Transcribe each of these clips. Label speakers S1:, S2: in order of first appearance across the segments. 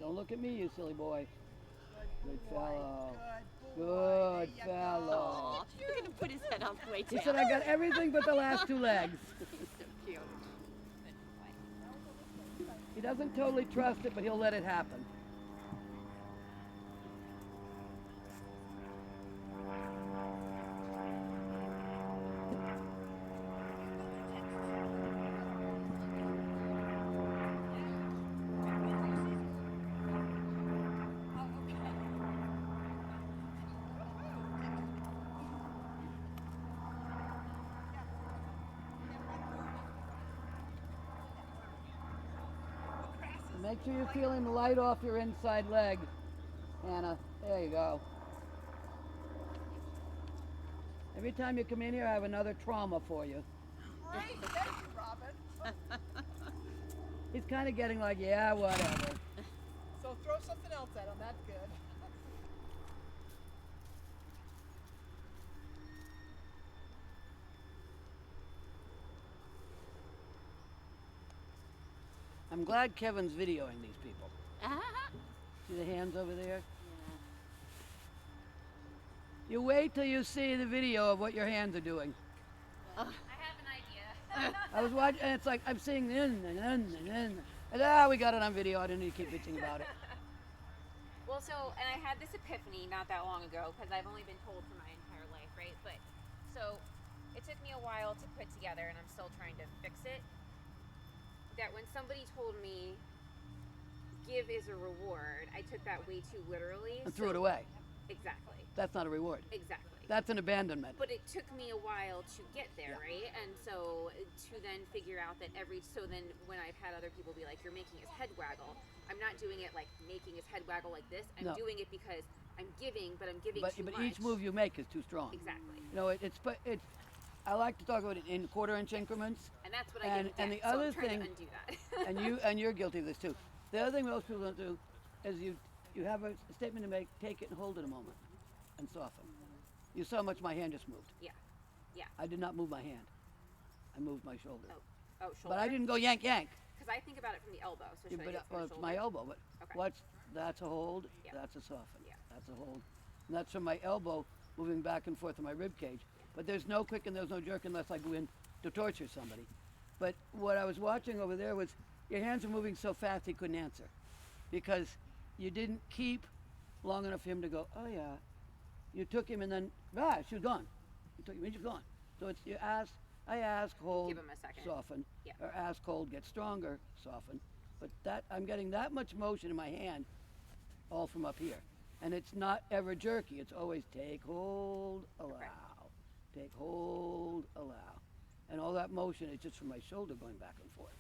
S1: Don't look at me, you silly boy. Good fellow.
S2: Good boy.
S1: Good
S2: There you
S1: fellow.
S3: Aw, you're gonna put his head all the way
S1: He
S3: down.
S1: said I got everything but the last two legs.
S3: He's so cute. Good boy.
S1: He doesn't totally trust it, but he'll let it happen. Make sure you feel him light off your inside leg, Hannah. There you go. Every time you come in here, I have another trauma for you.
S2: Great, thank you, Robin.
S1: He's kind of getting like, yeah, whatever.
S2: So throw something else at him. That's good.
S1: I'm glad Kevin's videoing these people.
S3: Ah,
S1: See the hands over there? You wait till you see the video of what your hands are doing.
S4: I have an idea.
S1: I was watching, and it's like I'm seeing and we got it on video. I didn't need to keep bitching about it.
S4: Well, so, and I had this epiphany not that long ago because I've only been told for my entire life, right? But, so, it took me a while to put together and I'm still trying to fix it. That when somebody told me, give is a reward, I took that way too literally.
S1: And threw it away.
S4: Exactly.
S1: That's not a reward.
S4: Exactly.
S1: That's an abandonment.
S4: But it took me a while to get there,
S1: Yeah.
S4: right? And so to then figure out that so then when I've had other people be like, you're making his head waggle, I'm not doing it like making his head waggle like this. I'm
S1: No.
S4: doing it because I'm giving, but I'm giving
S1: But,
S4: too
S1: but
S4: much.
S1: each move you make is too strong.
S4: Exactly.
S1: You know, it's. I like to talk about it in quarter-inch increments.
S4: And that's what I
S1: And-
S4: did.
S1: and
S4: next,
S1: the
S4: so
S1: other
S4: I'm trying
S1: thing-
S4: to undo that.
S1: and you're guilty of this too. The other thing most people don't do is you have a statement to make, take it and hold it a moment, and soften. You saw how much my hand just moved.
S4: Yeah. Yeah.
S1: I did not move my hand. I moved my shoulder.
S4: Oh, shoulder.
S1: But I didn't go yank yank.
S4: Because I think about it from the elbow. So should I do it from
S1: Well,
S4: the
S1: it's
S4: shoulder?
S1: my elbow. But
S4: Okay.
S1: that's a hold.
S4: Yeah.
S1: That's a soften.
S4: Yeah.
S1: That's a hold. And that's from my elbow moving back and forth to my rib cage. But there's no quick and there's no jerk unless I go in to torture somebody. But what I was watching over there was your hands were moving so fast he couldn't answer, because you didn't keep long enough for him to go, oh yeah. You took him and then she was gone. You took him and she's gone. So it's I ask, hold,
S4: Give him a second.
S1: soften,
S4: Yeah.
S1: or ask, hold, get stronger, soften. But that I'm getting that much motion in my hand, all from up here, and it's not ever jerky. It's always take, hold, allow, take, hold, allow, and all that motion is just from my shoulder going back and forth.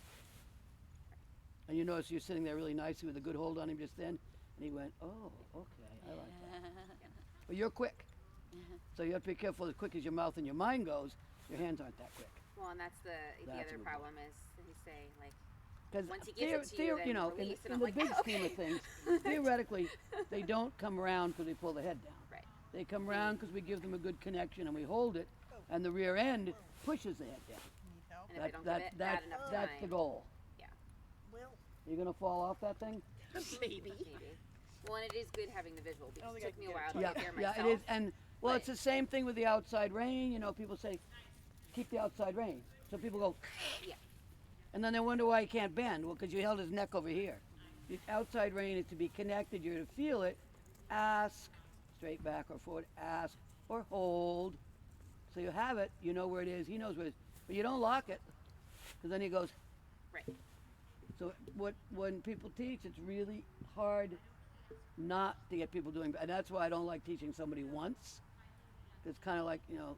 S1: And you notice you're sitting there really nicely with a good hold on him just then, and he went, oh, okay, I like that. But you're quick, so you have to be careful. As quick as your mouth and your mind goes, your hands aren't that quick.
S4: Well, and that's the
S1: That's
S4: other
S1: a
S4: problem is that you say like
S1: Because
S4: once he gives it to you, then
S1: you know,
S4: release, and
S1: in
S4: I'm
S1: the
S4: like,
S1: big
S4: "Oh,
S1: scheme of
S4: okay."
S1: things, theoretically, they don't come around because we pull the head down.
S4: right.
S1: They come around because we give them a good connection and we hold it, and the rear end pushes the head down.
S2: Need help?
S4: And if I don't give it bad enough
S1: that's the
S4: time.
S1: goal.
S4: Yeah.
S2: Will.
S1: You're gonna fall off that thing?
S3: maybe.
S4: Maybe. Well, and it is good having the visual because
S2: don't
S4: it
S2: think
S4: took
S2: I
S4: me a
S2: can
S4: while
S2: get
S4: to
S1: Yeah,
S4: get there
S1: yeah,
S4: myself.
S1: it is. And well, it's
S4: but-
S1: the same thing with the outside rein. You know, people say, keep the outside rein. So people go,
S4: Yeah.
S1: and then they wonder why he can't bend. Well, because you held his neck over here. The outside rein is to be connected. You're to feel it. Ask, straight back or forward. Ask or hold. So you have it. You know where it is. He knows where it is. But you don't lock it, because then he goes.
S4: Right.
S1: So when people teach, it's really hard not to get people doing. And that's why I don't like teaching somebody once. It's kind of like, you know,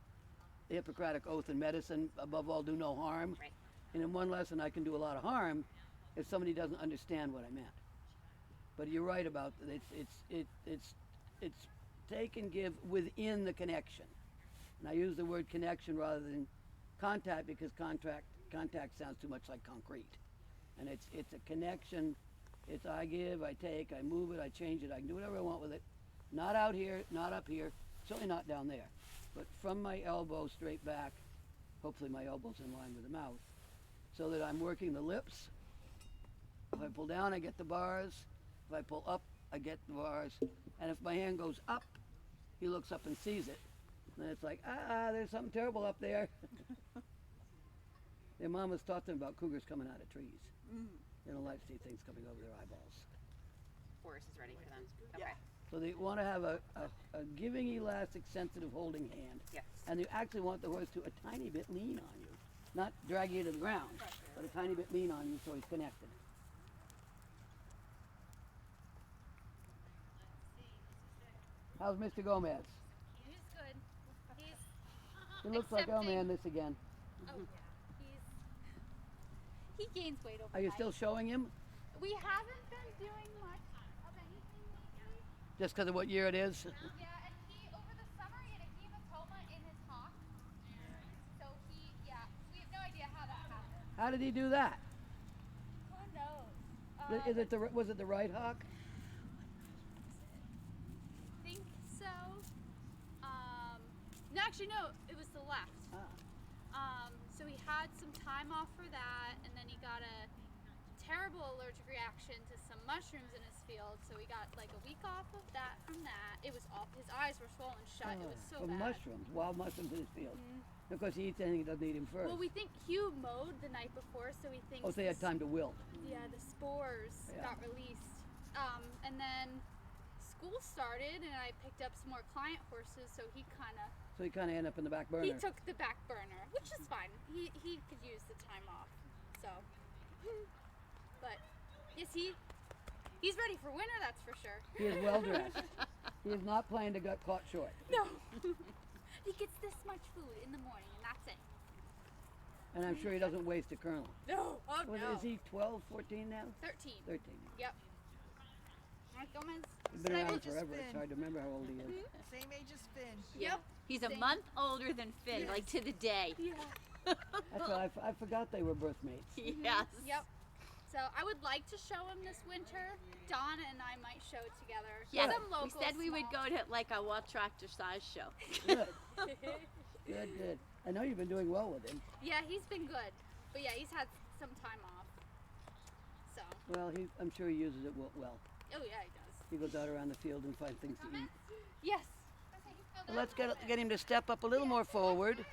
S1: the Hippocratic Oath in medicine, above all, do no harm.
S4: Right.
S1: And in one lesson, I can do a lot of harm if somebody doesn't understand what I meant. But you're right about that. It's take and give within the connection. And I use the word connection rather than contact, because contact sounds too much like concrete. And it's a connection. It's I give, I take, I move it, I change it, I can do whatever I want with it. Not out here, not up here, certainly not down there. But from my elbow straight back, hopefully my elbow's in line with the mouth, so that I'm working the lips. If I pull down, I get the bars. If I pull up, I get the bars. And if my hand goes up, he looks up and sees it. And then it's like, there's something terrible up there. Their mamas taught them about cougars coming out of trees. They don't like to see things coming over their eyeballs.
S4: Forest is ready for them.
S2: Yeah.
S4: Okay.
S1: So they want to have a giving, elastic, sensitive holding hand.
S4: Yes.
S1: And you actually want the horse to a tiny bit lean on you. Not drag you to the ground, but a tiny bit lean on you so he's connected. How's Mr. Gomez?
S5: He's good. He's
S1: He looks like, oh man,
S5: accepting.
S1: this again.
S5: He gains weight over
S1: Are you
S5: time.
S1: still showing him?
S5: We haven't been doing much of anything lately.
S1: Just because of what year it is?
S5: Yeah, and he over the summer he had a hematoma in his hock. So we have no idea how that happened.
S1: How did he do that?
S5: Who knows?
S1: Was it the right hock?
S5: I think so. No, actually no, it was the left. So he had some time off for that, and then he got a terrible allergic reaction to some mushrooms in his field. So he got like a week off of that from that. It was off. His eyes were swollen shut. It was so
S1: From
S5: bad.
S1: mushrooms, wild mushrooms in his field. Of course, he eats anything that doesn't eat him first.
S5: Well, we think Hugh mowed the night before, so he thinks.
S1: Oh, so he had time to wilt.
S5: Yeah, the spores
S1: Yeah.
S5: got released. And then school started, and I picked up some more client horses, so he kind of
S1: So he kind of ended up in the back burner.
S5: he took the back burner, which is fine. He could use the time off. So, but yes, he's ready for winter. That's for sure.
S1: He is well dressed. He is not playing to get caught short.
S5: No, he gets this much food in the morning, and that's it.
S1: And I'm sure he doesn't waste a kernel.
S5: No, oh no.
S1: Is he 12, 14 now?
S5: 13.
S1: 13.
S5: Yep. Alright, Gomez.
S1: He's been
S2: Same
S1: around
S2: age as
S1: forever. It's
S2: Finn.
S1: hard to remember how old he is.
S2: Same age as Finn.
S5: Yep.
S3: He's a
S5: Same.
S3: month older than Finn, like to the day.
S5: Yeah.
S1: That's why I forgot they were birth mates.
S3: Yes.
S5: Yep. So I would like to show him this winter. Donna and I might show it together.
S3: Yeah,
S5: Some
S3: we
S5: local
S3: said we would
S5: small-
S3: go to like a walk tractor size show.
S1: Good. Good, good. I know you've been doing well with him.
S5: Yeah, he's been good. But yeah, he's had some time off. So,
S1: Well, I'm sure he uses it well.
S5: oh yeah, he does.
S1: He goes out around the field and finds things to eat.
S5: Yes.
S1: Well, let's get him to step up a little more forward.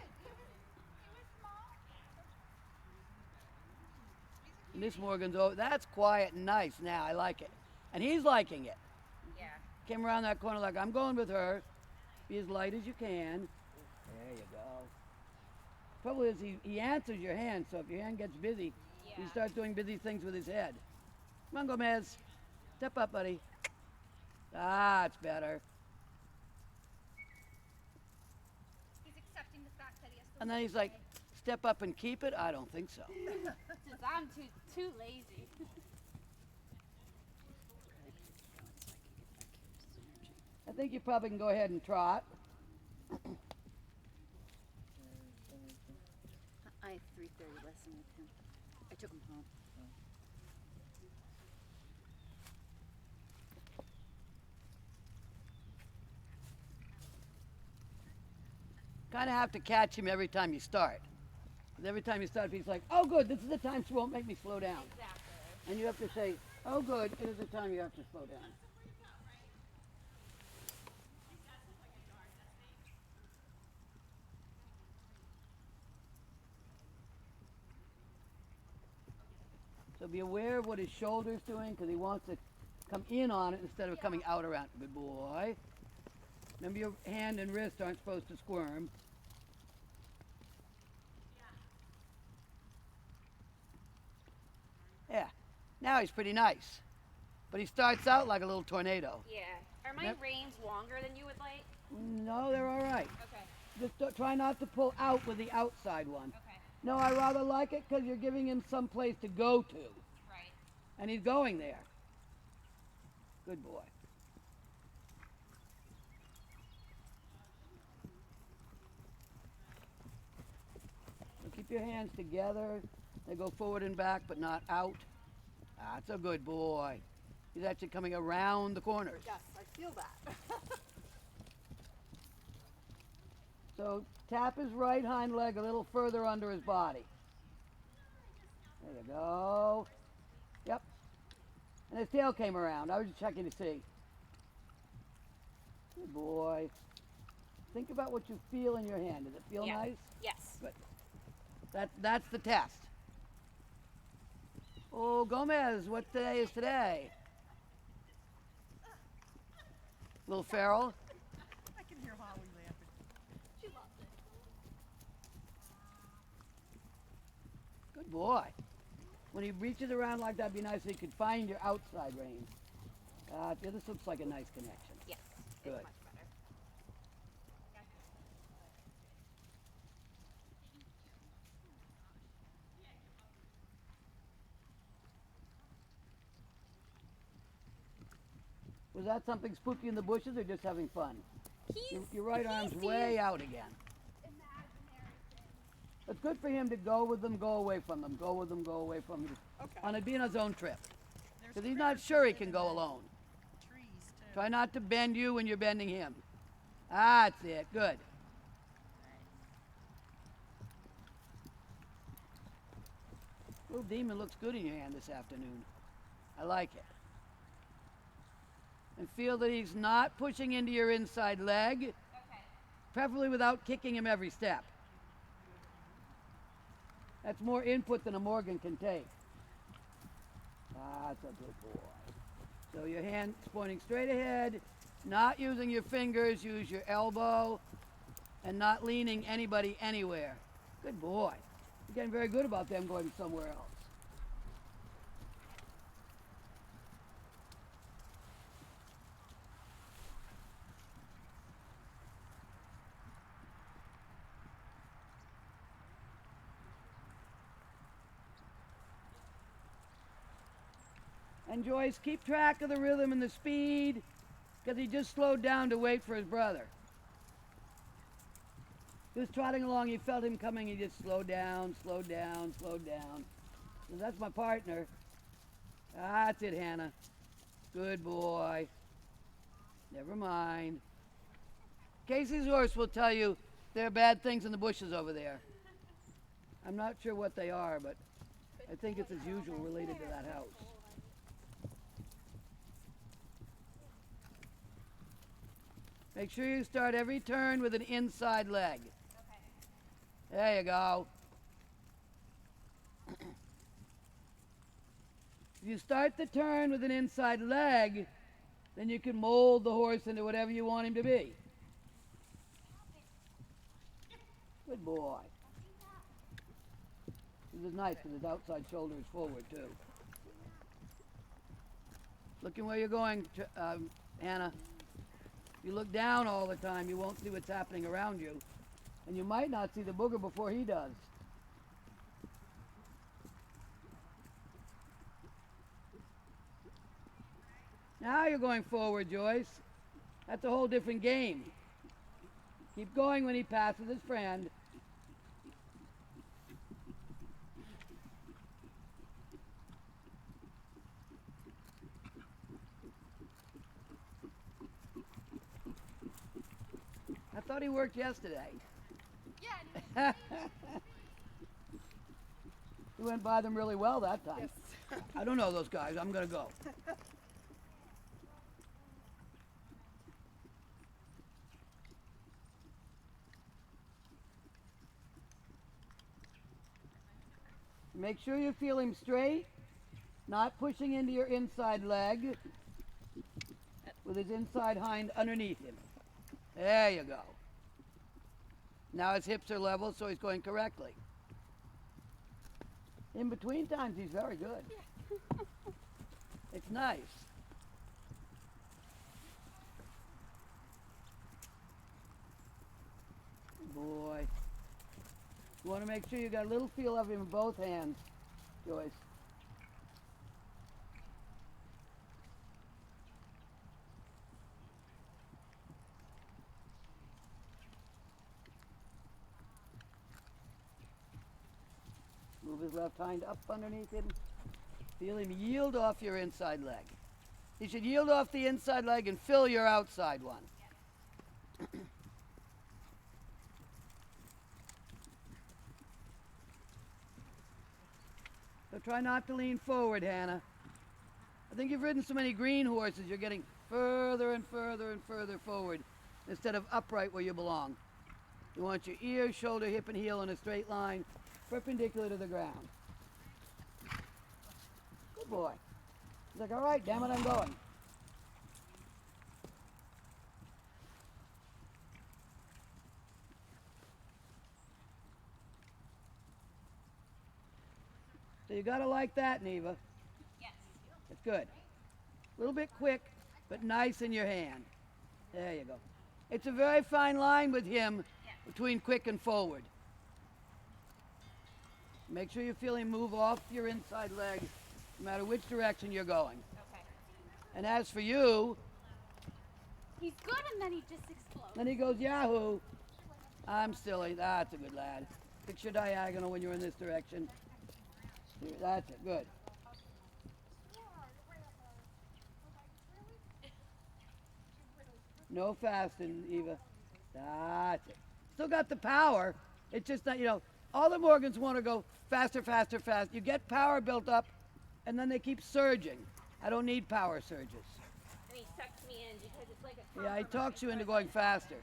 S1: And this Morgan's over. That's quiet and nice now. I like it. And he's liking it.
S4: Yeah.
S1: Came around that corner like, I'm going with her. Be as light as you can. There you go. Trouble is, he answers your hand, so if your hand gets busy, he
S4: Yeah.
S1: starts doing busy things with his head. Come on, Gomez. Step up, buddy. That's better.
S5: He's accepting the fact that he has to
S1: And then he's like, step up and keep it? I don't think so.
S5: Because I'm too lazy.
S1: I think you probably can go ahead and trot.
S3: I have 3:30 lesson with him. I took him home.
S1: Kind of have to catch him every time you start. 'Cause every time you start, he's like, oh good, this is the time she won't make me slow down.
S5: Exactly.
S1: And you have to say, oh good, it is the time you have to slow down. So be aware of what his shoulder's doing because he wants to come in on it instead of coming out around. Good boy. Remember your hand and wrist aren't supposed to squirm. Yeah. Now he's pretty nice. But he starts out like a little tornado.
S4: Yeah. Are my
S1: Yep.
S4: reins longer than you would like?
S1: No, they're all right.
S4: Okay.
S1: Just try not to pull out with the outside one.
S4: Okay.
S1: No, I rather like it because you're giving him some place to go to.
S4: Right.
S1: And he's going there. Good boy. So keep your hands together. They go forward and back, but not out. That's a good boy. He's actually coming around the corners.
S2: Yes, I feel that.
S1: So tap his right hind leg a little further under his body. There you go. Yep. And his tail came around. I was just checking to see. Good boy. Think about what you feel in your hand. Does it feel
S4: Yeah.
S1: nice?
S4: Yes.
S1: Good. That's the test. Oh, Gomez, what day is today? Little Farrell.
S2: I can hear Holly laughing.
S5: She loves it.
S1: Good boy. When he reaches around like that, it'd be nice if he could find your outside range. Yeah, this looks like a nice connection.
S4: Yes.
S1: Good.
S4: It's much better.
S1: Was that something spooky in the bushes or just having fun? Your right arm's
S5: sees
S1: way out again.
S5: Imaginary thing.
S1: It's good for him to go with them, go away from them, go with them, go away from them.
S2: Okay.
S1: On it being his own trip.
S2: There's
S1: Because he's not
S2: critters
S1: sure he
S2: that
S1: can
S2: live
S1: go
S2: in the
S1: alone.
S2: Trees too.
S1: Try not to bend you when you're bending him. That's it. Good. Little demon looks good in your hand this afternoon. I like it. And feel that he's not pushing into your inside leg,
S4: Okay.
S1: preferably without kicking him every step. That's more input than a Morgan can take. That's a good boy. So your hand's pointing straight ahead, not using your fingers, use your elbow, and not leaning anybody anywhere. Good boy. You're getting very good about them going somewhere else. And Joyce, keep track of the rhythm and the speed, because he just slowed down to wait for his brother. He was trotting along, he felt him coming, he just slowed down, slowed down, slowed down. So that's my partner. That's it, Hannah. Good boy. Never mind. Casey's horse will tell you there are bad things in the bushes over there. I'm not sure what they are, but I think it's as usual related to that house. Make sure you start every turn with an inside leg.
S4: Okay.
S1: There you go. If you start the turn with an inside leg, then you can mold the horse into whatever you want him to be. Good boy. This is nice because his outside shoulder is forward too. Looking where you're going, Hannah. If you look down all the time, you won't see what's happening around you. And you might not see the booger before he does. Now you're going forward, Joyce. That's a whole different game. Keep going when he passes his friend. I thought he worked yesterday.
S5: Yeah.
S1: He went by them really well that time. I don't know those guys. I'm going to go. Make sure you feel him straight, not pushing into your inside leg with his inside hind underneath him. There you go. Now his hips are level, so he's going correctly. In between times, he's very good. It's nice. Boy. You want to make sure you got a little feel of him in both hands, Joyce. Move his left hind up underneath him. Feel him yield off your inside leg. He should yield off the inside leg and fill your outside one. So try not to lean forward, Hannah. I think you've ridden so many green horses, you're getting further and further and further forward instead of upright where you belong. You want your ear, shoulder, hip, and heel in a straight line, perpendicular to the ground. Good boy. He's like, all right, damn it, I'm going. So you gotta like that, Neva.
S4: Yes.
S1: That's good. A little bit quick, but nice in your hand. There you go. It's a very fine line with him between quick and forward. Make sure you feel him move off your inside leg, no matter which direction you're going.
S4: Okay.
S1: And as for you,
S5: He's good, and then he just explodes.
S1: then he goes, Yahoo! I'm silly. That's a good lad. Fix your diagonal when you're in this direction. Here, that's it. Good. No fasting, Eva. That's it. Still got the power. It's just that, all the Morgans want to go faster, faster, fast. You get power built up, and then they keep surging. I don't need power surges.
S4: And he sucks me in because it's like a
S1: Yeah, he
S4: compromise.
S1: talks you into going faster.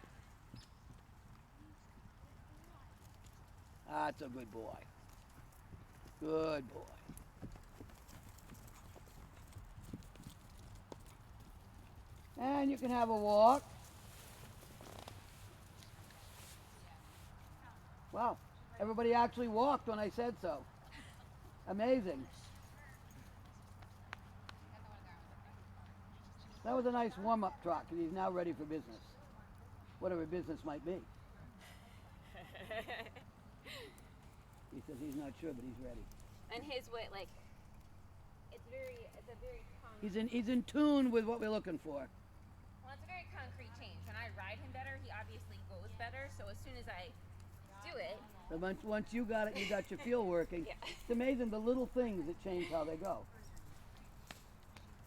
S1: That's a good boy. Good boy. And you can have a walk. Wow, everybody actually walked when I said so. Amazing. That was a nice warm-up trot, and he's now ready for business. Whatever business might be. He says he's not sure, but he's ready.
S4: And his way, like, it's a very
S1: He's in tune with what we're looking for.
S4: Well, it's a very concrete change. When I ride him better, he obviously goes better. So as soon as I do it,
S1: But once you got it, you got your feel working.
S4: Yeah.
S1: It's amazing the little things that change how they go.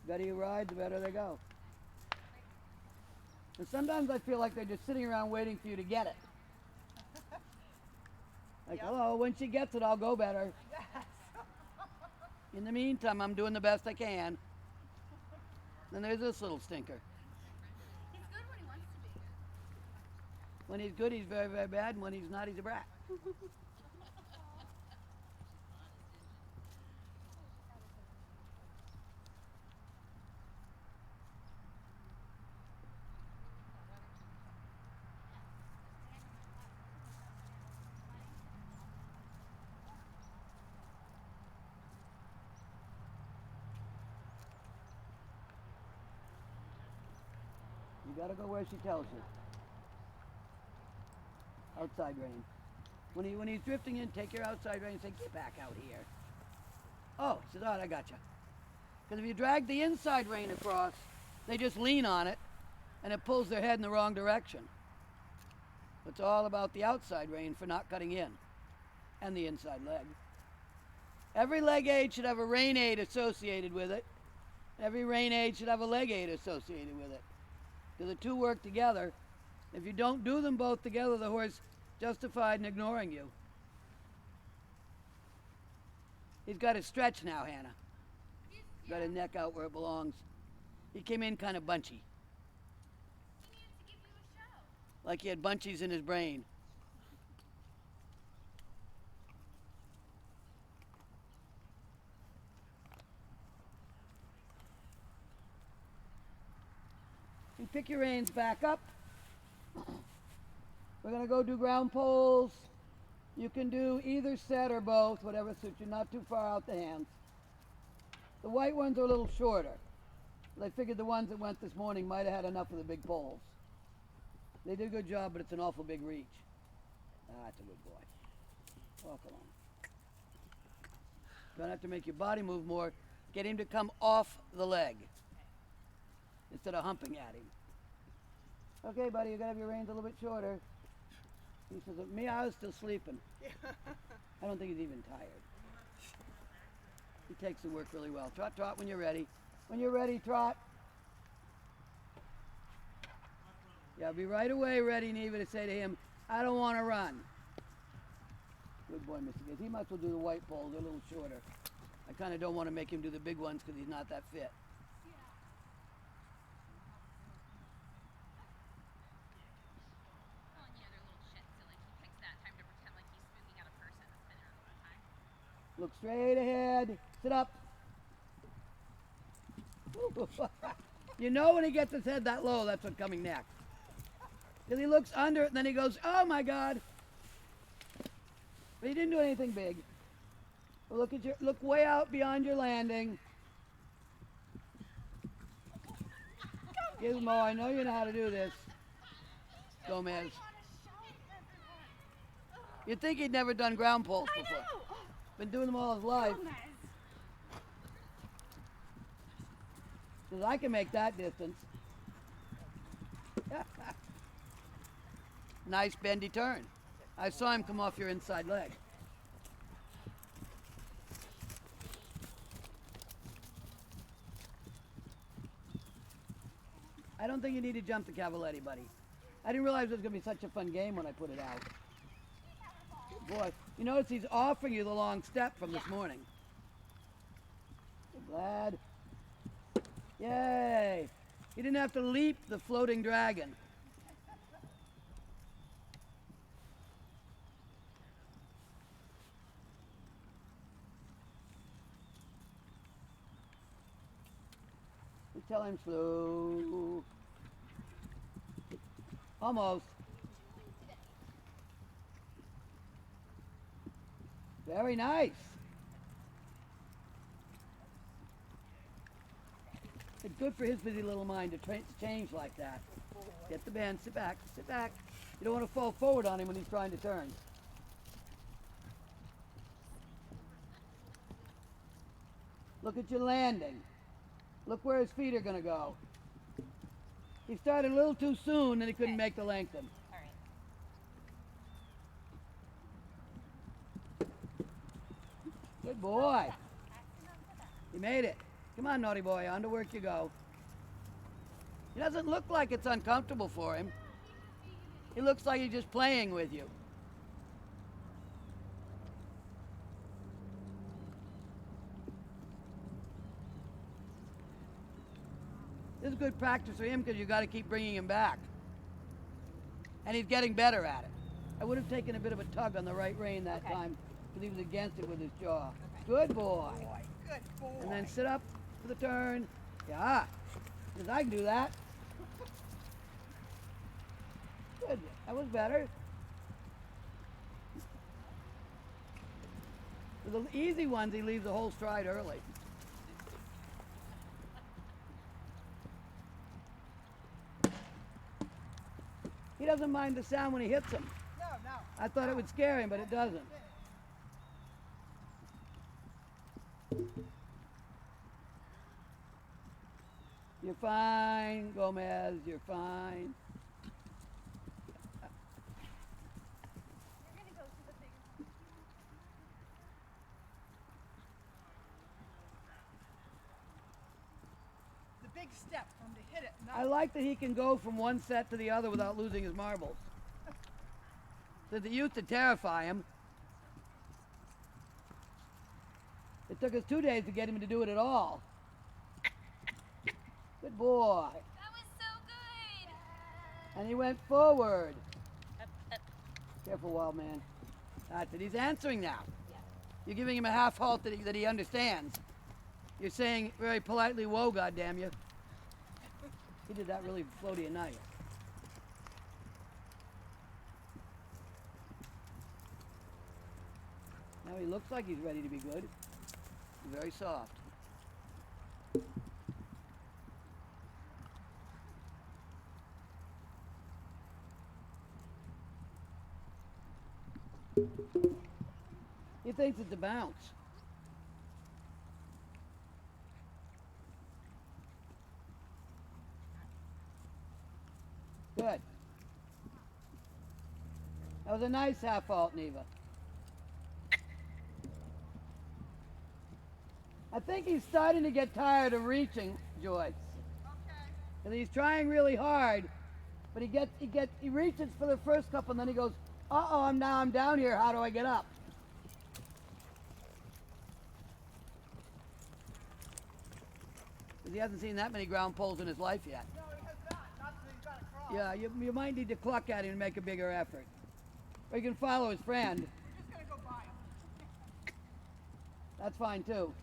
S1: The better you ride, the better they go. And sometimes I feel like they're just sitting around waiting for you to get it. Like,
S2: Yep.
S1: hello, when she gets it, I'll go better.
S2: Yes.
S1: In the meantime, I'm doing the best I can. Then there's this little stinker.
S5: He's good when he wants to be.
S1: When he's good, he's very, very bad. And when he's not, he's a brat. You gotta go where she tells you. Outside rein. When he's drifting in, take your outside rein and say, get back out here. Oh, he says, all right, I gotcha. Because if you drag the inside rein across, they just lean on it, and it pulls their head in the wrong direction. It's all about the outside rein for not cutting in, and the inside leg. Every leg aid should have a rein aid associated with it. Every rein aid should have a leg aid associated with it. Because the two work together. If you don't do them both together, the horse justified in ignoring you. He's got his stretch now, Hannah. Got his neck out where it belongs. He came in kind of bunchy.
S5: He needs to give you a show.
S1: Like he had bunchies in his brain. You pick your reins back up. We're going to go do ground poles. You can do either set or both, whatever suits you, not too far out the hands. The white ones are a little shorter. I figured the ones that went this morning might have had enough of the big poles. They did a good job, but it's an awful big reach. That's a good boy. Walk along. Don't have to make your body move more. Get him to come off the leg instead of humping at him. Okay, buddy, you gotta have your reins a little bit shorter. He says, me, I was still sleeping. I don't think he's even tired. He takes the work really well. Trot, trot when you're ready. When you're ready, trot. Yeah, be right away ready, Neva, to say to him, I don't want to run. Good boy, Mr. Gates. He might as well do the white poles. They're a little shorter. I kind of don't want to make him do the big ones because he's not that fit. straight ahead. Sit up. You know when he gets his head that low, that's what's coming next. Because he looks under it and then he goes, oh my God. But he didn't do anything big. Well, look way out beyond your landing. Gizmo, I know you know how to do this. Gomez. You'd think he'd never done ground poles before. Been doing them all his life. Says I can make that distance. Nice bendy turn. I saw him come off your inside leg. I don't think you need to jump the Cavaletti, buddy. I didn't realize it was going to be such a fun game when I put it out. Boy, you notice he's offering you the long step from this morning. Glad. Yay! He didn't have to leap the floating dragon. You tell him slow. Almost. Very nice. It's good for his busy little mind to change like that. Get the bend, sit back, sit back. You don't want to fall forward on him when he's trying to turn. Look at your landing. Look where his feet are going to go. He started a little too soon and he couldn't make the lengthen.
S4: All right.
S1: Good boy. You made it. Come on, naughty boy, on to work you go. He doesn't look like it's uncomfortable for him. He looks like he's just playing with you. This is good practice for him because you got to keep bringing him back. And he's getting better at it. I would have taken a bit of a tug on the right rein that time because he was against it with his jaw. Good boy.
S2: Good boy.
S1: And then sit up for the turn. Yeah, because I can do that. Good, that was better. For the easy ones, he leaves the whole stride early. He doesn't mind the sound when he hits him.
S2: No.
S1: I thought it would scare him, but it doesn't. You're fine, Gomez, you're fine.
S2: The big step for him to hit it.
S1: I like that he can go from one set to the other without losing his marbles. Since it used to terrify him. It took us 2 days to get him to do it at all. Good boy.
S5: That was so good.
S1: And he went forward. Careful, wild man. That's it. He's answering now. You're giving him a half halt that he understands. You're saying very politely, whoa, goddamn you. He did that really floaty and nice. Now he looks like he's ready to be good. He's very soft. He thinks it's a bounce. Good. That was a nice half halt, Neva. I think he's starting to get tired of reaching, Joyce. And he's trying really hard, but he reaches for the first couple and then he goes, uh-oh, I'm down here, how do I get up? Because he hasn't seen that many ground poles in his life yet.
S2: No, he has not. Not that he's got to cross.
S1: Yeah, you might need to cluck at him and make a bigger effort. Or you can follow his friend.
S2: We're just going to go by him.
S1: That's fine too.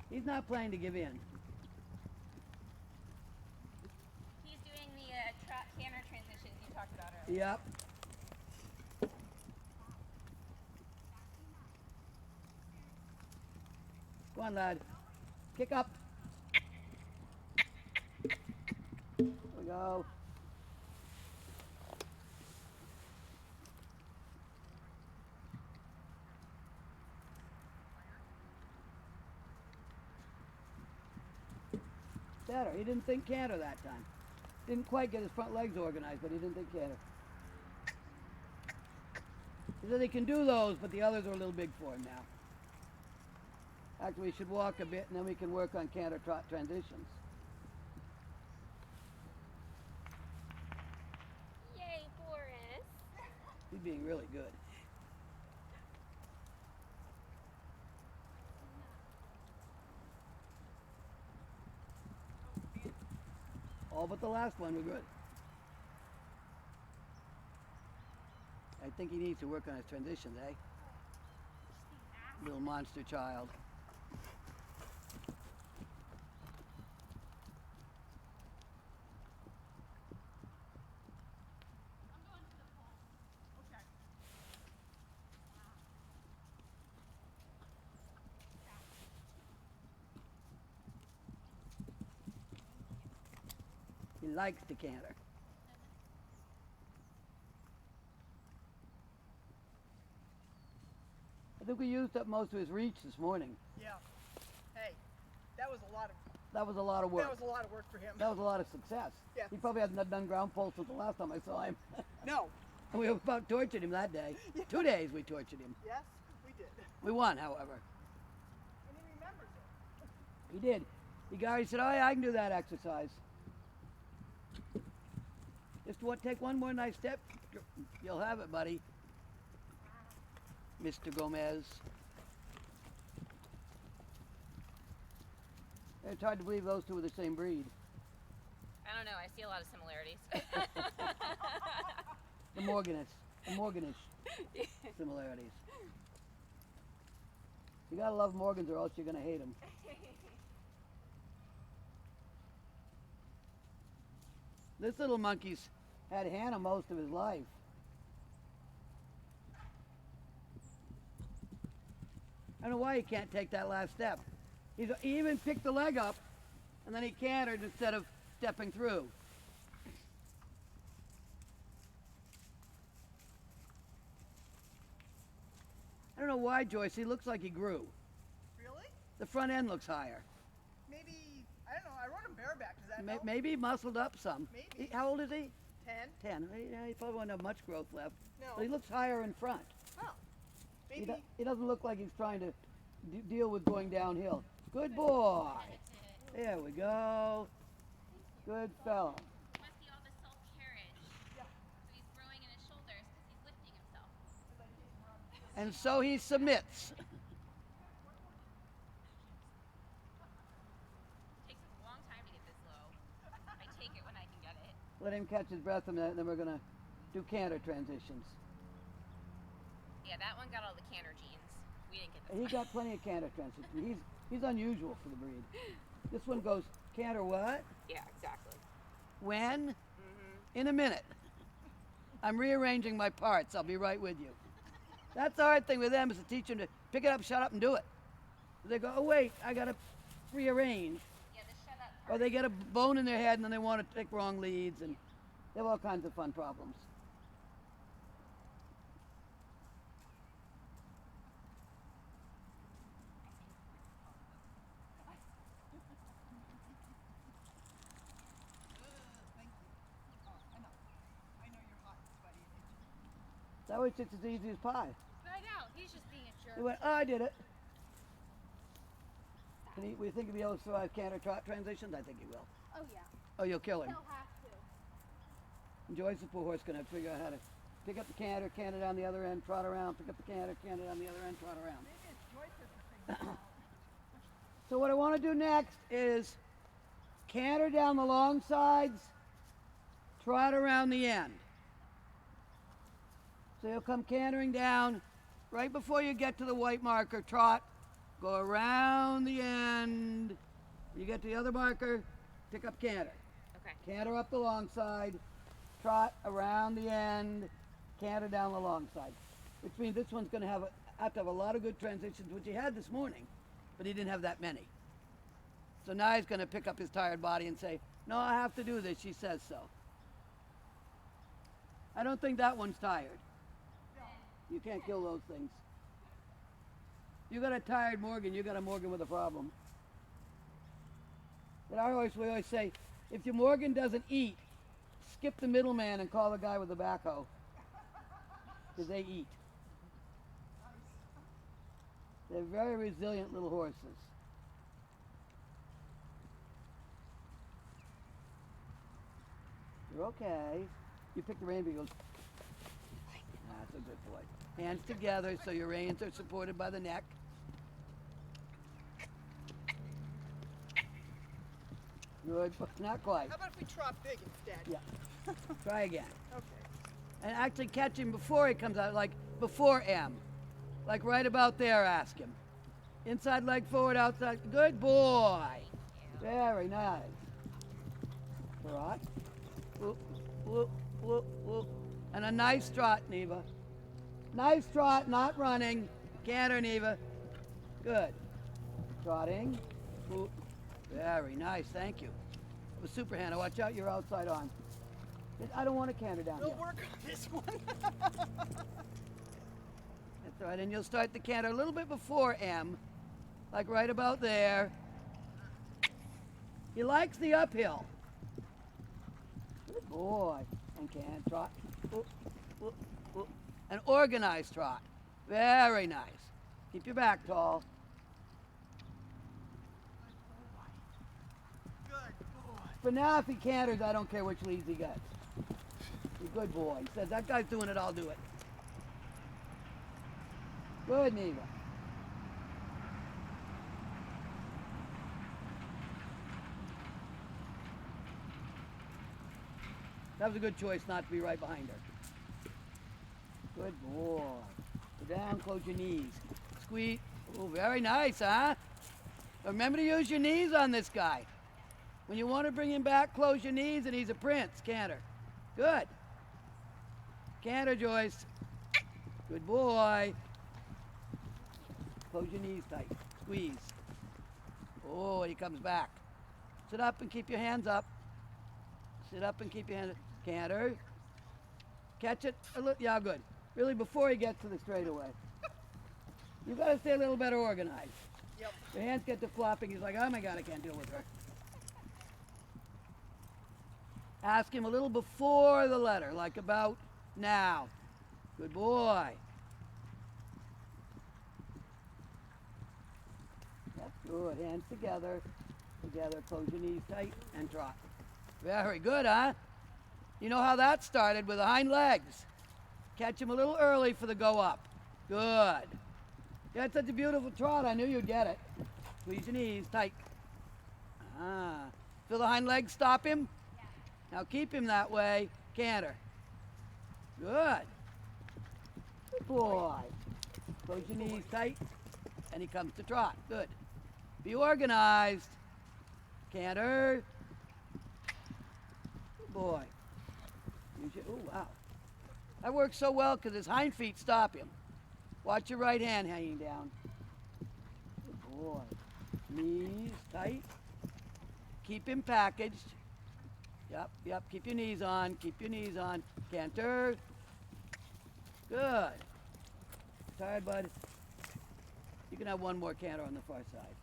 S1: He's not planning to give in.
S4: He's doing the canter transitions you talked about earlier.
S1: Yep. Go on, lad. Kick up. There we go. Better. He didn't think canter that time. Didn't quite get his front legs organized, but he didn't think canter. He said he can do those, but the others are a little big for him now. Actually, we should walk a bit, and then we can work on canter trot transitions.
S4: Yay, Boris.
S1: He's being really good. All but the last one were good. I think he needs to work on his transitions, eh? Little monster child.
S2: Okay.
S1: He likes to canter. I think we used up most of his reach this morning.
S2: Yeah. Hey, that was a lot of
S1: That was a lot of work.
S2: that was a lot of work for him.
S1: That was a lot of success.
S2: Yeah.
S1: He probably hasn't done ground pole since the last time I saw him.
S2: No.
S1: And we about tortured him that day.
S2: Yeah.
S1: 2 days we tortured him.
S2: Yes, we did.
S1: We won, however.
S2: And he remembers it.
S1: He did. He said, oh yeah, I can do that exercise. Just take one more nice step. You'll have it, buddy. Mr. Gomez. It's hard to believe those two are the same breed.
S4: I don't know. I see a lot of similarities.
S1: The Morganish similarities. You gotta love Morgans or else you're gonna hate them. This little monkey's had Hannah most of his life. I don't know why he can't take that last step. He even picked the leg up, and then he cantered instead of stepping through. I don't know why, Joyce. He looks like he grew.
S2: Really?
S1: The front end looks higher.
S2: Maybe, I don't know, I rode him bareback. Does that help?
S1: Maybe he muscled up some.
S2: Maybe.
S1: How old is he?
S2: 10?
S1: 10. He probably won't have much growth left.
S2: No.
S1: But he looks higher in front.
S2: Oh.
S1: He,
S2: Maybe.
S1: he doesn't look like he's trying to deal with going downhill. Good boy. There we go. Good fellow.
S4: Must be all the self-carriage.
S2: Yeah.
S4: So he's growing in his shoulders because he's lifting himself.
S1: And so he submits.
S4: Takes a long time to get this low. I take it when I can get it.
S1: Let him catch his breath a minute, and then we're going to do canter transitions.
S4: Yeah, that one got all the canter genes. We didn't get this
S1: He
S4: one.
S1: got plenty of canter transitions. He's unusual for the breed. This one goes canter what?
S4: Yeah, exactly.
S1: When?
S4: Mm-hmm.
S1: In a minute. I'm rearranging my parts. I'll be right with you. That's the hard thing with them is to teach them to pick it up, shut up, and do it. They go, oh wait, I gotta rearrange.
S4: Yeah, the shut up
S1: Or
S4: part.
S1: they get a bone in their head and then they want to take wrong leads, and they have all kinds of fun problems.
S2: Thank you. Oh, I know. I know you're hot, buddy.
S1: That way it's as easy as pie.
S5: I know. He's just being a jerk.
S1: He went, oh, I did it. We think he'll be able to survive canter trot transitions? I think he will.
S5: Oh yeah.
S1: Oh, you'll kill him.
S5: He'll have to.
S1: And Joyce, the poor horse, gonna figure out how to pick up the canter down the other end, trot around, pick up the canter down the other end, trot around.
S2: Maybe it's Joyce's to figure out.
S1: So what I want to do next is canter down the long sides trot around the end. So you'll come cantering down right before you get to the white marker, trot, go around the end. You get to the other marker, pick up canter.
S4: Okay.
S1: Canter up the long side, trot around the end, canter down the long side. Which means this one's going to have to have a lot of good transitions, which he had this morning, but he didn't have that many. So now he's going to pick up his tired body and say, no, I have to do this. She says so. I don't think that one's tired. You can't kill those things. You got a tired Morgan, you got a Morgan with a problem. But we always say, if your Morgan doesn't eat, skip the middleman and call the guy with the backhoe. Because they eat. They're very resilient little horses. You're okay. You pick the rein, he goes, that's a good boy. Hands together so your reins are supported by the neck. Good, but not quite.
S2: How about if we trot big instead?
S1: Yeah. Try again.
S2: Okay.
S1: And actually catch him before he comes out, like before M. Like right about there, ask him. Inside leg forward, outside. Good boy. Very nice. Trot. Whoop, whoop, whoop, whoop. And a nice trot, Neva. Nice trot, not running. Canter, Neva. Good. Trotting. Whoop. Very nice, thank you. It was super, Hannah. Watch out, your outside arm. I don't want to canter down
S2: We'll
S1: here.
S2: work on this one.
S1: That's all right, and you'll start the canter a little bit before M, like right about there. He likes the uphill. Good boy. And can trot. Whoop, whoop, whoop. An organized trot. Very nice. Keep your back tall.
S2: Good boy.
S1: But now if he canters, I don't care which leads he gets. He's a good boy. He says, that guy's doing it, I'll do it. Good, Neva. That was a good choice not to be right behind her. Good boy. Go down, close your knees. Squeeze. Oh, very nice, huh? Remember to use your knees on this guy. When you want to bring him back, close your knees, and he's a prince. Canter. Good. Canter, Joyce. Good boy. Close your knees tight. Squeeze. Oh, and he comes back. Sit up and keep your hands up. Sit up and keep your hands up. Canter. Catch it. A little, yeah, good. Really, before he gets to the straightaway. You've got to stay a little better organized.
S2: Yep.
S1: Your hands get to flopping. He's like, oh my God, I can't deal with her. Ask him a little before the letter, like about now. Good boy. That's good. Hands together. Together. Close your knees tight and trot. Very good, huh? You know how that started with the hind legs. Catch him a little early for the go up. Good. You had such a beautiful trot. I knew you'd get it. Squeeze your knees tight. Ah. Feel the hind legs stop him? Now keep him that way. Canter. Good. Good boy. Close your knees tight. And he comes to trot. Good. Be organized. Canter. Good boy. Oh, wow. That works so well because his hind feet stop him. Watch your right hand hanging down. Good boy. Knees tight. Keep him packaged. Yep, yep. Keep your knees on. Keep your knees on. Canter. Good. Tired, bud? You can have one more canter on the far side.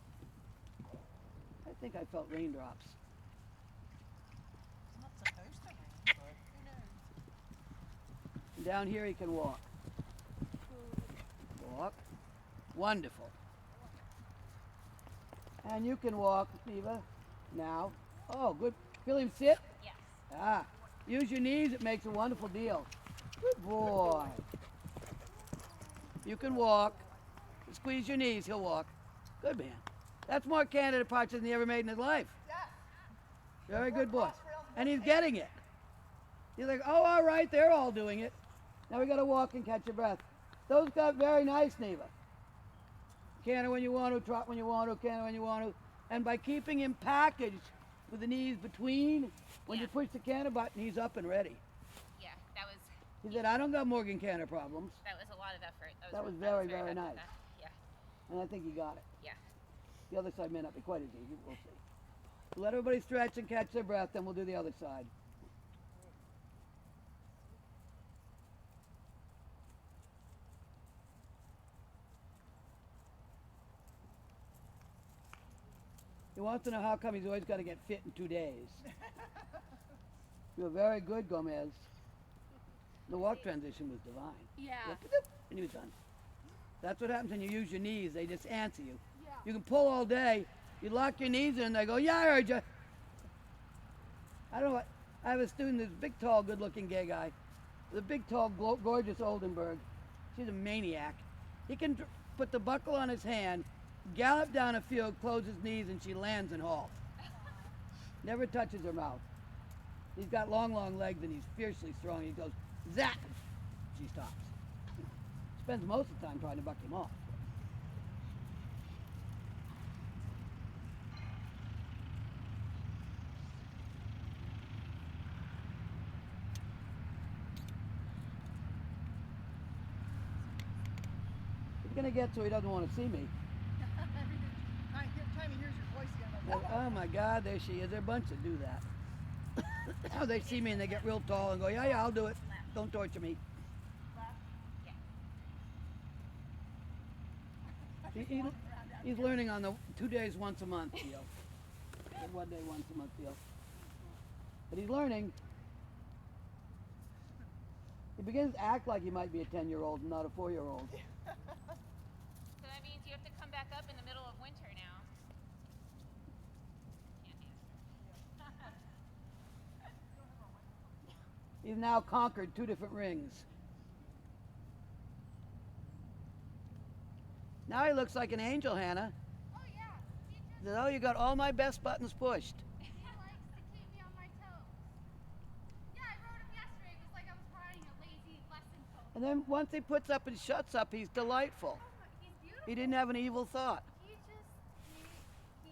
S1: I think I felt raindrops.
S2: It's not supposed to rain, but who knows?
S1: And down here he can walk. Walk. Wonderful. And you can walk, Neva. Now. Oh, good. Feel him sit?
S4: Yes.
S1: Ah. Use your knees. It makes a wonderful deal. Good boy. You can walk. Squeeze your knees. He'll walk. Good man. That's more candidate parts than he ever made in his life.
S2: Yes.
S1: Very good boy. And he's getting it. He's like, oh, all right, they're all doing it. Now we got to walk and catch your breath. Those got very nice, Neva. Canter when you want to, trot when you want to, canter when you want to. And by keeping him packaged with the knees between, when you
S4: Yeah.
S1: push the canter button, he's up and ready.
S4: Yeah, that was
S1: He said, I don't got Morgan Canter problems.
S4: a lot of effort.
S1: That was
S4: I
S1: very,
S4: very
S1: very
S4: happy with
S1: nice.
S4: that. Yeah,
S1: And I think he got it.
S4: yeah.
S1: The other side may not be quite as easy. We'll see. Let everybody stretch and catch their breath, then we'll do the other side. He wants to know how come he's always got to get fit in 2 days. You were very good, Gomez. The walk transition was divine.
S5: Yeah.
S1: And he was done. That's what happens when you use your knees. They just answer you.
S5: Yeah.
S1: You can pull all day. You lock your knees in and they go, yeah, I heard you. I don't know what. I have a student, this big, tall, good-looking gay guy. The big, tall, gorgeous Oldenburg. She's a maniac. He can put the buckle on his hand, gallop down a field, close his knees, and she lands and halts. Never touches her mouth. He's got long, long legs and he's fiercely strong. He goes, zap! She stops. Spends most of the time trying to buck him off. He's gonna get so he doesn't want to see me.
S2: Time he hears your voice again. Like,
S1: Like, oh my God, there she is. There are a bunch that do that. How they see me and they get real tall and go, yeah, yeah, I'll do it. Don't torture me. He's learning on the 2 days once a month deal. The 1 day once a month deal. But he's learning. He begins to act like he might be a 10-year-old and not a 4-year-old.
S4: So that means you have to come back up in the middle of winter now. Can't answer.
S1: He's now conquered 2 different rings. Now he looks like an angel, Hannah.
S5: Oh yeah. He
S1: He said, oh, you got all my best buttons pushed.
S5: likes to keep me on my toes. Yeah, I rode him yesterday. It was like I was riding a lazy lesson coach.
S1: And then once he puts up and shuts up, he's delightful.
S5: He's beautiful.
S1: He didn't have an evil thought.
S5: He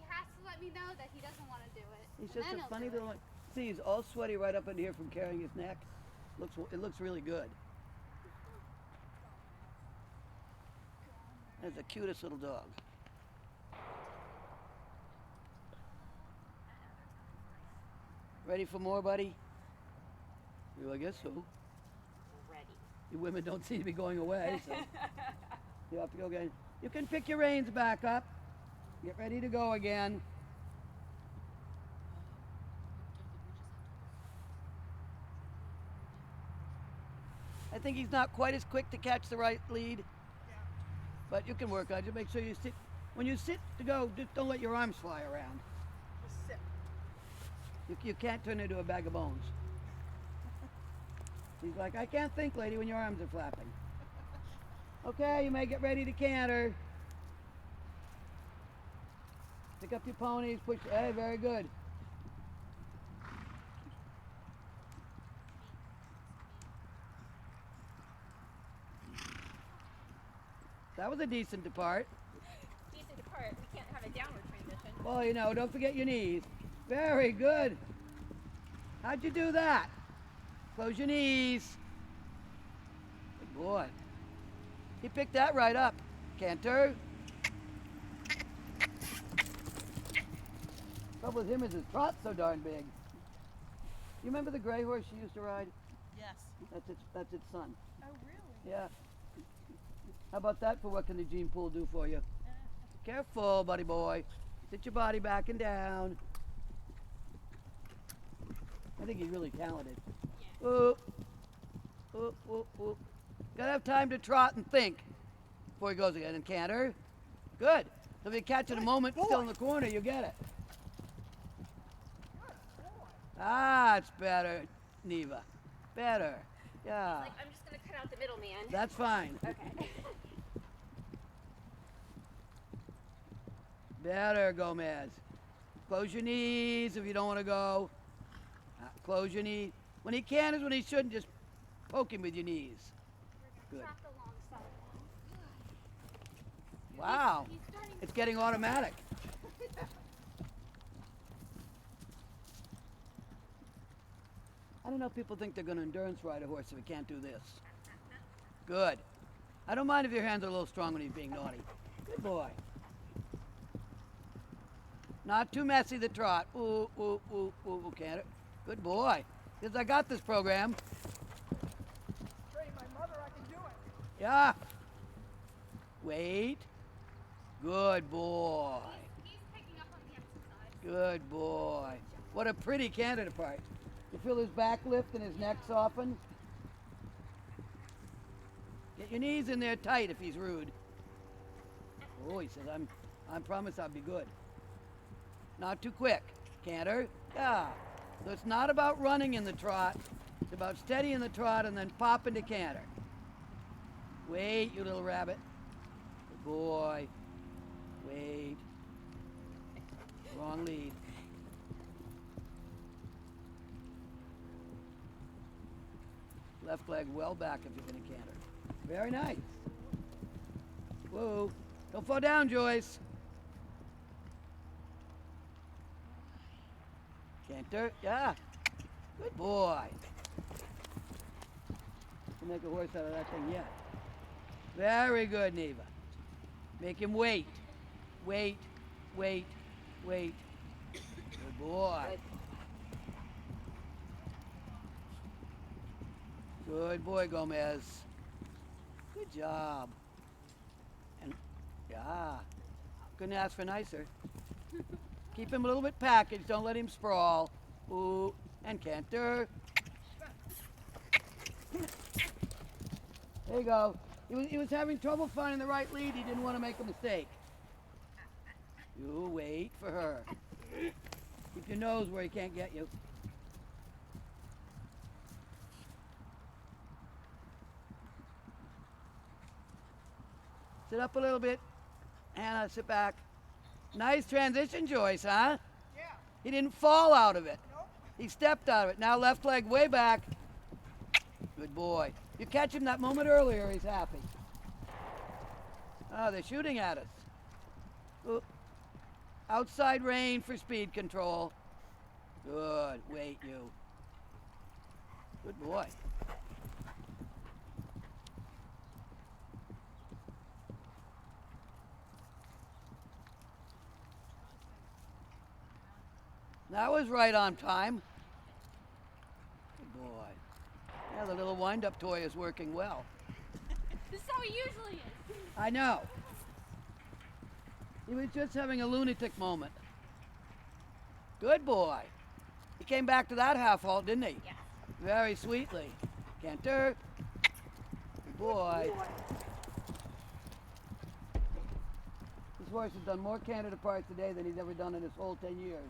S5: has to let me know that he doesn't want to do it.
S1: He's
S5: and
S1: just
S5: then
S1: a
S5: he'll
S1: funny
S5: do
S1: little.
S5: it.
S1: See, he's all sweaty right up in here from carrying his neck. It looks really good. That's the cutest little dog. Ready for more, buddy? Well, I guess so.
S4: Ready.
S1: You women don't seem to be going away, so you have to go again. You can pick your reins back up. Get ready to go again. I think he's not quite as quick to catch the right lead, but you can work on it. Just make sure you sit. When you sit to go, just don't let your arms fly around.
S2: just sit.
S1: You can't turn into a bag of bones. He's like, I can't think, lady, when your arms are flapping. Okay, you may get ready to canter. Pick up your ponies, push. Hey, very good. That was a decent depart.
S4: Decent depart. We can't have a downward transition.
S1: Well, you know, don't forget your knees. Very good. How'd you do that? Close your knees. Good boy. He picked that right up. Canter. Trouble with him is his trot's so darn big. You remember the gray horse she used to ride?
S2: Yes.
S1: That's its son.
S2: Oh, really?
S1: Yeah. How about that for what can the gene pool do for you? Careful, buddy boy. Sit your body back and down. I think he's really talented. Oop. Oop, oop, oop. Gotta have time to trot and think before he goes again and canter. Good. So if you catch it a moment still in the corner, you get it. Ah, it's better, Neva. Better. Yeah.
S4: Like, I'm just gonna cut out the middle man.
S1: That's fine.
S4: Okay.
S1: Better, Gomez. Close your knees if you don't want to go. Close your knees. When he canters, when he shouldn't, just poke him with your knees. Good.
S5: Track alongside.
S1: Wow.
S5: He's starting
S1: It's getting automatic. I don't know if people think they're going to endurance ride a horse if he can't do this. Good. I don't mind if your hands are a little strong when he's being naughty. Good boy. Not too messy, the trot. Ooh, ooh, ooh, ooh, ooh, canter. Good boy. Because I got this program.
S2: Train my mother, I can do it.
S1: Yeah. Wait. Good boy.
S5: He's picking up on the exercise.
S1: Good boy. What a pretty canter part. You feel his back lift and his neck soften? Get your knees in there tight if he's rude. Oh, he says, I promise I'll be good. Not too quick. Canter. Yeah. So it's not about running in the trot. It's about steadying the trot and then popping to canter. Wait, you little rabbit. Good boy. Wait. Wrong lead. Left leg well back if you're going to canter. Very nice. Whoa. Don't fall down, Joyce. Canter. Yeah. Good boy. Can make a horse out of that thing yet. Very good, Neva. Make him wait. Wait. Wait. Wait. Good boy. Good boy, Gomez. Good job. And yeah, couldn't ask for nicer. Keep him a little bit packaged. Don't let him sprawl. Ooh, and canter. There you go. He was having trouble finding the right lead. He didn't want to make a mistake. You wait for her. Keep your nose where he can't get you. Sit up a little bit. Hannah, sit back. Nice transition, Joyce, huh?
S2: Yeah.
S1: He didn't fall out of it.
S2: Nope.
S1: He stepped out of it. Now left leg way back. Good boy. You catch him that moment earlier, he's happy. Oh, they're shooting at us. Ooh. Outside rein for speed control. Good. Wait, you. Good boy. That was right on time. Good boy. Yeah, the little wind-up toy is working well.
S5: This is how he usually is.
S1: I know. He was just having a lunatic moment. Good boy. He came back to that half halt, didn't he?
S4: Yeah.
S1: Very sweetly. Canter. Good boy. This horse has done more canter departs today than he's ever done in his whole 10 years.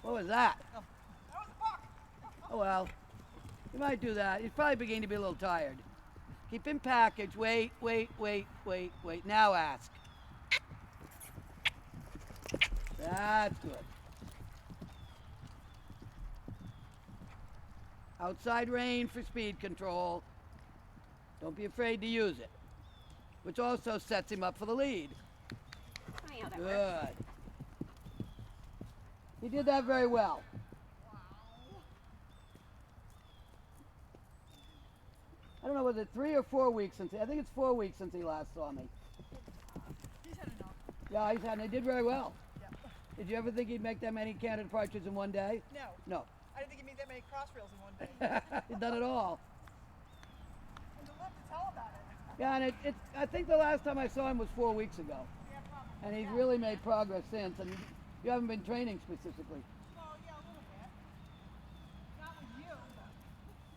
S1: What was that?
S2: That was a buck.
S1: Oh well. You might do that. He's probably beginning to be a little tired. Keep him packaged. Wait, wait, wait, wait, wait. Now ask. That's good. Outside rein for speed control. Don't be afraid to use it. Which also sets him up for the lead.
S4: Funny how that works.
S1: Good. He did that very well. I don't know, was it 3 or 4 weeks since I think it's 4 weeks since he last saw me.
S2: He's had enough.
S1: Yeah, he's had, and he did very well.
S2: Yeah.
S1: Did you ever think he'd make that many canter departures in one day?
S2: No.
S1: No.
S2: I didn't think he'd make that many cross rails in one day.
S1: He's done it all.
S2: And to live to tell about it.
S1: Yeah, and I think the last time I saw him was 4 weeks ago.
S2: Yeah, probably.
S1: And he's really made progress since, and you haven't been training specifically.
S2: Well, yeah, a little bit. Not with you,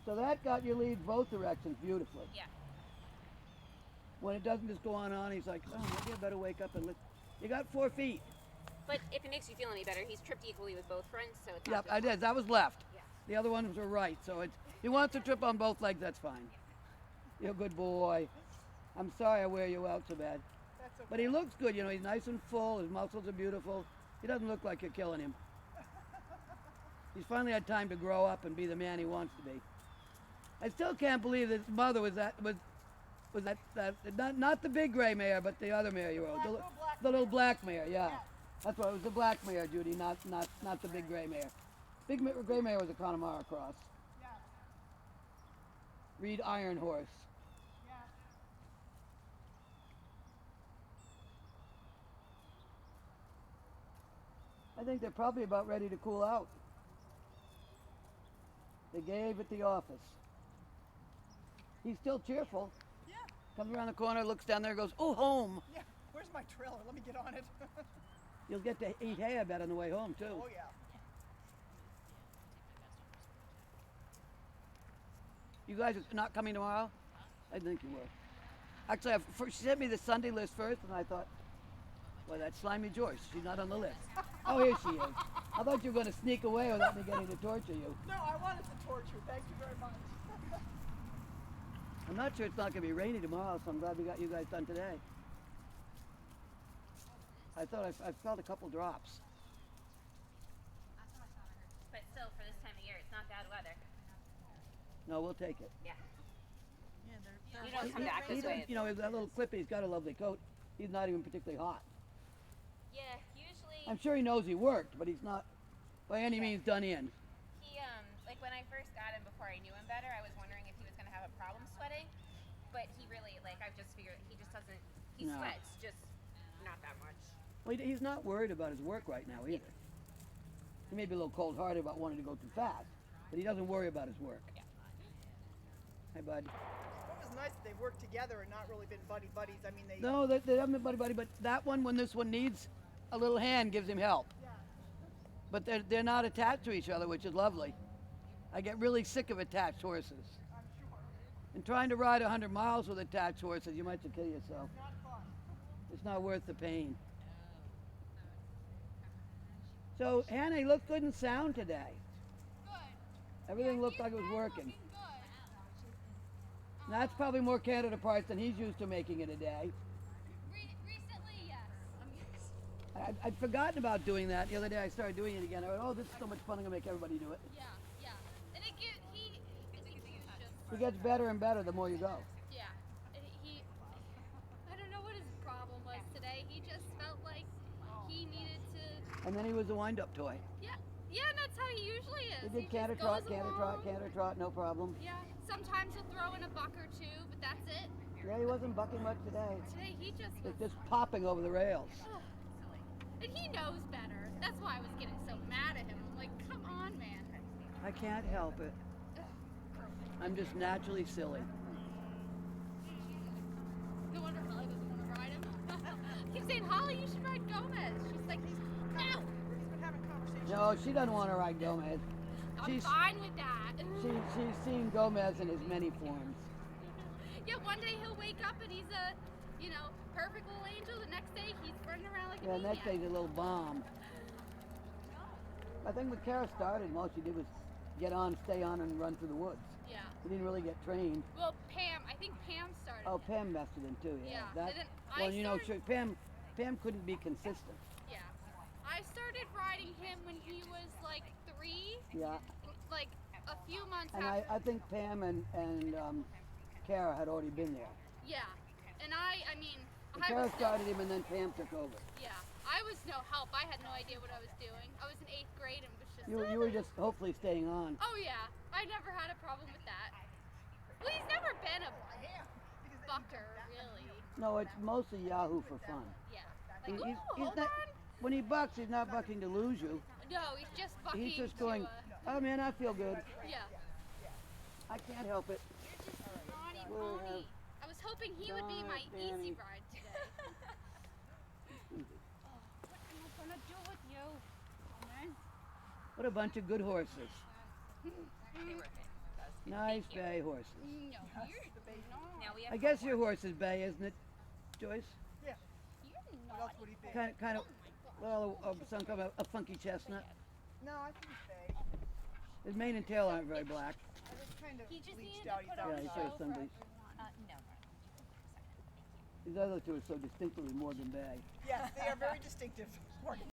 S2: but
S1: So that got your lead both directions beautifully.
S4: Yeah.
S1: When it doesn't just go on, he's like, oh, maybe I better wake up and lift. You got 4 feet.
S4: But if it makes you feel any better, he's tripped equally with both fronts, so it's
S1: Yep,
S4: not
S1: I
S4: just
S1: did. That was left.
S4: Yeah.
S1: The other ones were right. So he wants to trip on both legs. That's fine. You're a good boy. I'm sorry I wear you out so bad.
S2: That's okay.
S1: But he looks good, you know, he's nice and full, his muscles are beautiful. He doesn't look like you're killing him. He's finally had time to grow up and be the man he wants to be. I still can't believe that his mother was that not the big gray mare, but the other mare you rode. The little black mare, yeah.
S2: Yes.
S1: That's what it was, the black mare, Judy, not the big gray mare. Gray mare was a Connemara cross.
S2: Yes.
S1: Reed Iron Horse.
S2: Yes.
S1: I think they're probably about ready to cool out. They gave at the office. He's still cheerful.
S2: Yeah.
S1: Comes around the corner, looks down there, goes, "Oh, home."
S2: Yeah. Where's my trailer? Let me get on it.
S1: You'll get to eat hay, I bet, on the way home too.
S2: Oh yeah.
S1: You guys are not coming tomorrow? I think you will. Actually, she sent me the Sunday list first, and I thought, well, that's Slimy Joyce. She's not on the list. Oh, here she is. I thought you were going to sneak away without me getting to torture you.
S2: No, I wanted to torture you. Thank you very much.
S1: I'm not sure it's not going to be rainy tomorrow, so I'm glad we got you guys done today. I thought I felt a couple drops.
S4: But still, for this time of year, it's not bad weather.
S1: No, we'll take it.
S4: Yeah.
S2: Yeah, they're
S4: You don't come back
S1: He
S4: this way.
S1: doesn't- you know, that little clippy, he's got a lovely coat. He's not even particularly hot.
S4: Yeah, usually
S1: I'm sure he knows he worked, but he's not by any means done in.
S4: he like when I first got him before I knew him better, I was wondering if he was gonna have a problem sweating. But he really I've just figured he just doesn't he
S1: No.
S4: sweats just not that much.
S1: Well, he's not worried about his work right now either. He may be a little cold-hearted about wanting to go too fast, but he doesn't worry about his work.
S4: Yeah.
S1: Hi, bud.
S2: It was nice that they worked together and not really been buddies. I mean, they.
S1: No, they haven't been buddy, but that one, when this one needs a little hand, gives him help.
S2: Yeah.
S1: But they're not attached to each other, which is lovely. I get really sick of attached horses.
S2: I'm sure.
S1: And trying to ride 100 miles with attached horses, you might have to kill yourself.
S2: Not fun.
S1: It's not worth the pain. So, Hannah, you look good and sound today.
S5: Good.
S1: Everything
S5: Yeah,
S1: looked
S5: he's
S1: like it was
S5: been
S1: working.
S5: looking good.
S1: That's probably more Canada parts than he's used to making in a day.
S5: Recently, yes.
S1: I'd forgotten about doing that. The other day I started doing it again. I went, oh, this is so much fun, I'm going to make everybody do it.
S5: Yeah, yeah. And it gives, he just,
S1: It gets better and better the more you go.
S5: yeah. And I don't know what his problem was today. He just felt like he needed to,
S1: And then he was a wind-up toy.
S5: yeah. Yeah, and that's how he usually is.
S1: He did
S5: just
S1: canter
S5: goes
S1: trot,
S5: along.
S1: no problem.
S5: Yeah. Sometimes he'll throw in a buck or two, but that's it.
S1: Yeah, he wasn't bucking much today.
S5: Today he just was,
S1: It's just popping over the rails.
S5: and he knows better. That's why I was getting so mad at him. I'm like, come on, man.
S1: I can't help it. I'm just naturally silly.
S5: No wonder Holly doesn't want to ride him. I keep saying, Holly, you should ride Gomez. She's like, no.
S2: He's been having conversations.
S1: No, she doesn't want to ride Gomez.
S5: I'm
S1: She's
S5: fine with that.
S1: she's seen Gomez in his many forms.
S5: Yeah, one day he'll wake up and he's a, perfect little angel. The next day he's running around like a
S1: Yeah,
S5: maniac.
S1: next day's a little bomb. I think when Kara started, all she did was get on, stay on, and run through the woods.
S5: Yeah.
S1: She didn't really get trained.
S5: Well, I think Pam started.
S1: Oh,
S5: it.
S1: Pam messed with him too. Yeah.
S5: Yeah, and then I
S1: well, you know,
S5: started-
S1: Pam couldn't be consistent.
S5: Yeah. I started riding him when he was like 3.
S1: Yeah.
S5: Like a few months
S1: And
S5: after.
S1: I think Pam and Kara had already been there.
S5: Yeah. And I mean,
S1: And
S5: I
S1: Kara
S5: was
S1: started him, and then Pam took over.
S5: Yeah. I was no help. I had no idea what I was doing. I was in 8th grade and was just.
S1: You were just hopefully staying on.
S5: Oh yeah. I never had a problem with that. Well, he's never been a bucker, really.
S1: No, it's mostly Yahoo for fun.
S5: Yeah.
S1: He-
S5: Like,
S1: he's,
S5: ooh,
S1: he's
S5: hold
S1: not,
S5: on.
S1: when he bucks, he's not bucking to lose you.
S5: No, he's just bucking.
S1: He's just
S5: to,
S1: going, oh man, I feel good.
S5: Yeah.
S1: I can't help it.
S5: Naughty
S1: We'll
S5: pony.
S1: have
S5: I was hoping he would be my
S1: Danny.
S5: easy ride today. What am I gonna do with you? Oh, man.
S1: What a bunch of good horses.
S4: They were fit.
S1: Nice bay horses.
S5: No, you're not.
S4: Now we have
S1: I guess your horse is bay, isn't it, Joyce?
S2: Yeah.
S5: You're
S2: What else
S5: naughty.
S2: would he be?
S1: Kind of, well, some kind of a funky chestnut.
S2: No, I think he's fake.
S1: His mane and tail aren't very black.
S2: I was kind of
S5: He just
S2: bleached
S5: needed
S2: out.
S5: to
S2: He
S5: put
S2: thought
S5: on
S1: Yeah,
S2: he
S1: he
S2: was
S1: showed
S5: show
S1: some
S5: for
S1: bleach.
S5: everyone.
S4: no.
S1: These other two are so distinctly Morgan Bay.
S2: Yes, they are very distinctive. Morgan